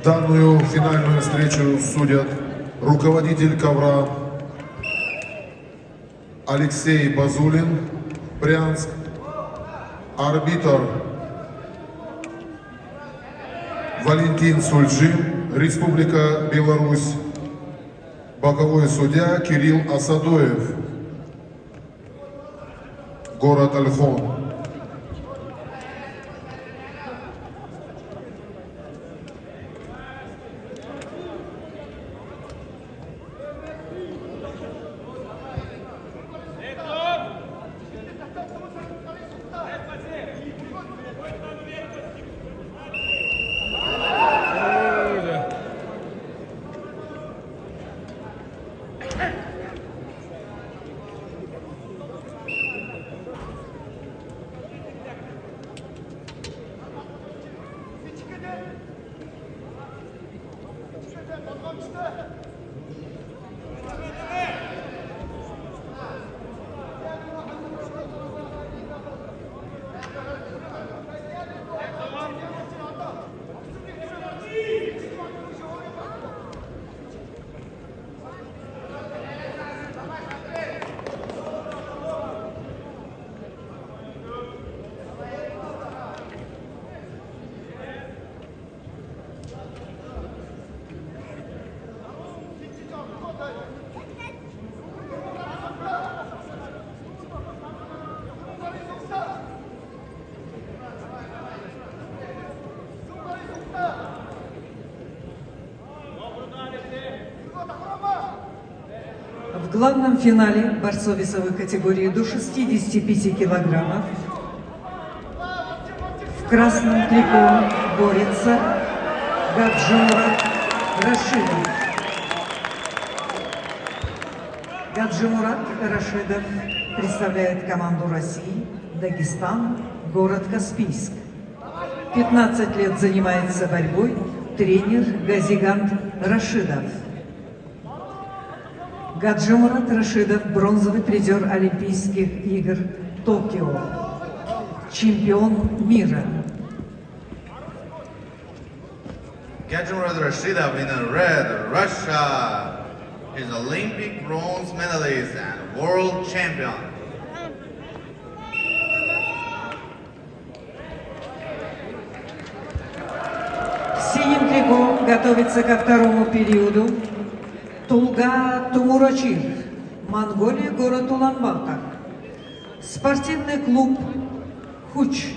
Данную финальную встречу судят руководитель ковра Алексей Базулин, Брянск, арбитр Валентин Сульжин, Республика Беларусь, боковой судья Кирилл Асадоев, город Ольхон. В главном финале борцов весовой категории до 65 килограммов в красном трико борется Гаджимурат Рашидов. Гаджимурат Рашидов представляет команду России, Дагестан, город Каспийск. 15 лет занимается борьбой тренер Газигант Рашидов. Гаджимурат Рашидов – бронзовый призер Олимпийских игр Токио, чемпион мира. Gadjimurad Rashidov in the red, Russia, is Olympic bronze medalist and world champion. В синем трико готовится ко второму периоду Тулга Тумурачир, Монголия, город Улан-Батор. Спортивный клуб Хуч.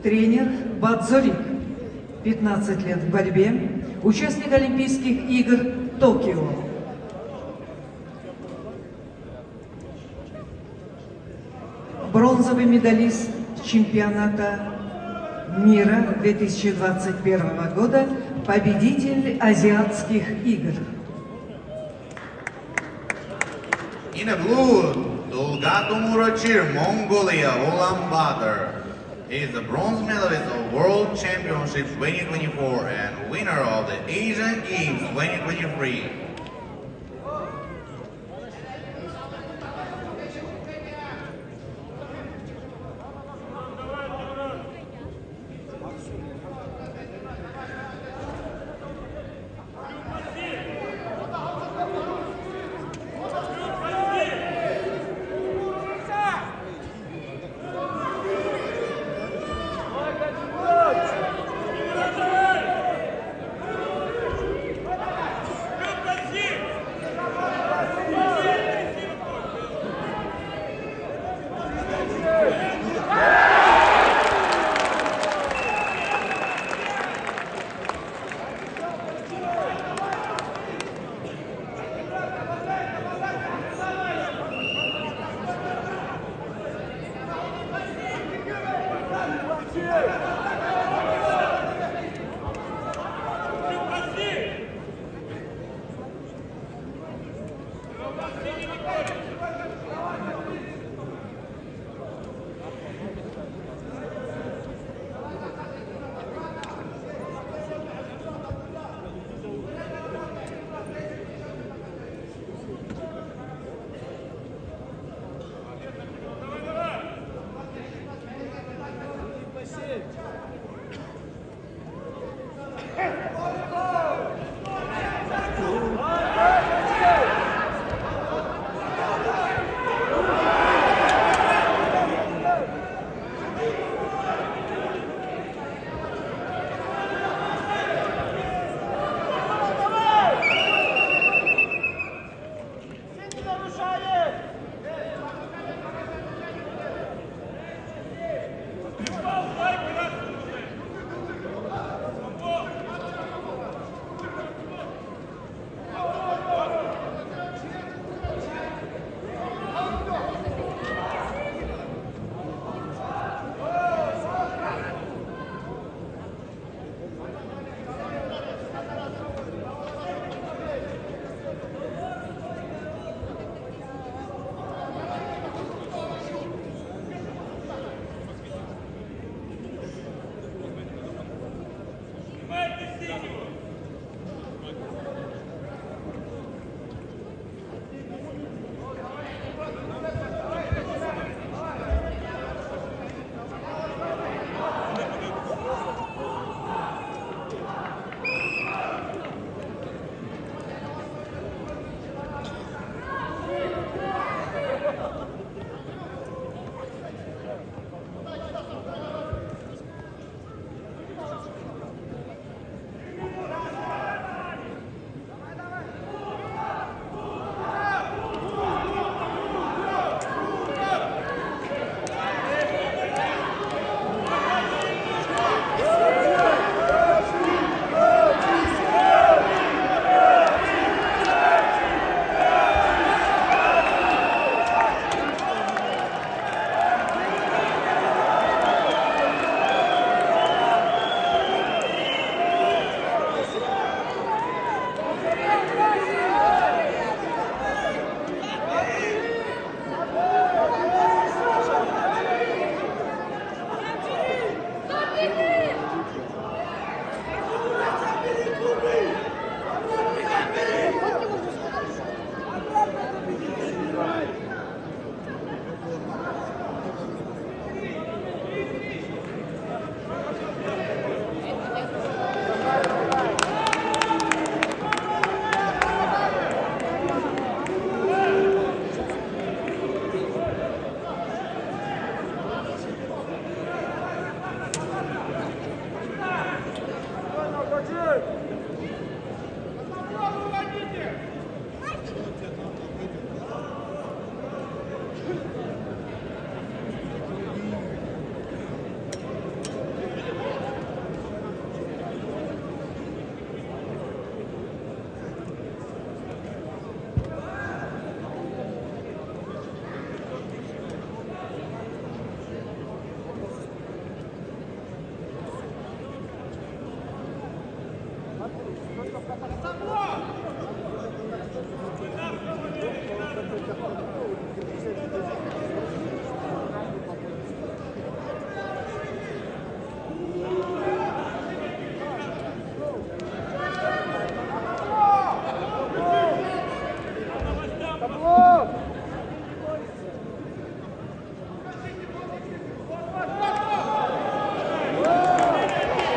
Тренер Бадзорик. 15 лет в борьбе. Участник Олимпийских игр Токио. Бронзовый медалист чемпионата мира 2021 года, победитель азиатских игр. In the blue, Tulgatumurachir, Mongolia, Ulaanbaatar. He is the bronze medalist of World Championships 2024 and winner of the Asian Games 2023.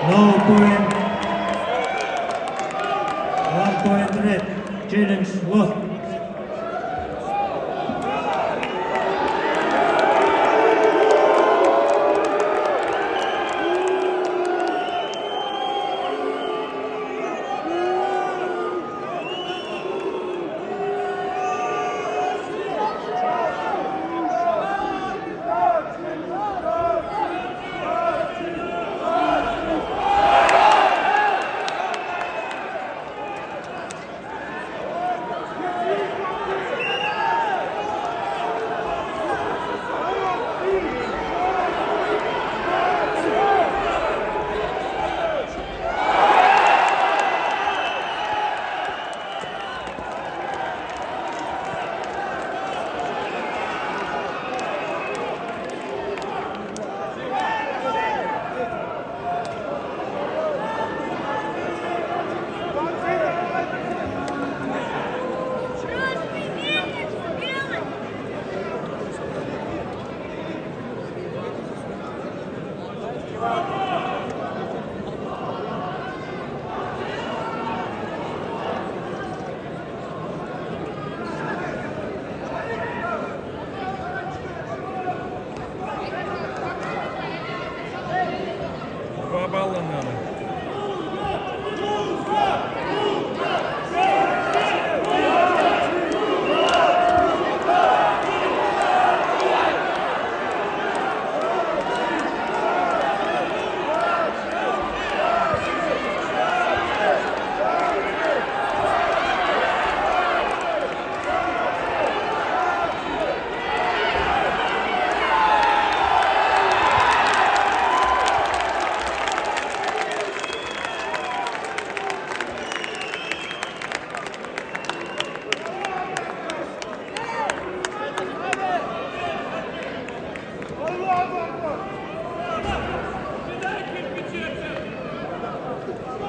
No point. 1 point red. Challenge lost.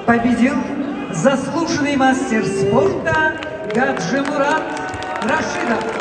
победил заслуженный мастер спорта Гаджимурат Рашидов.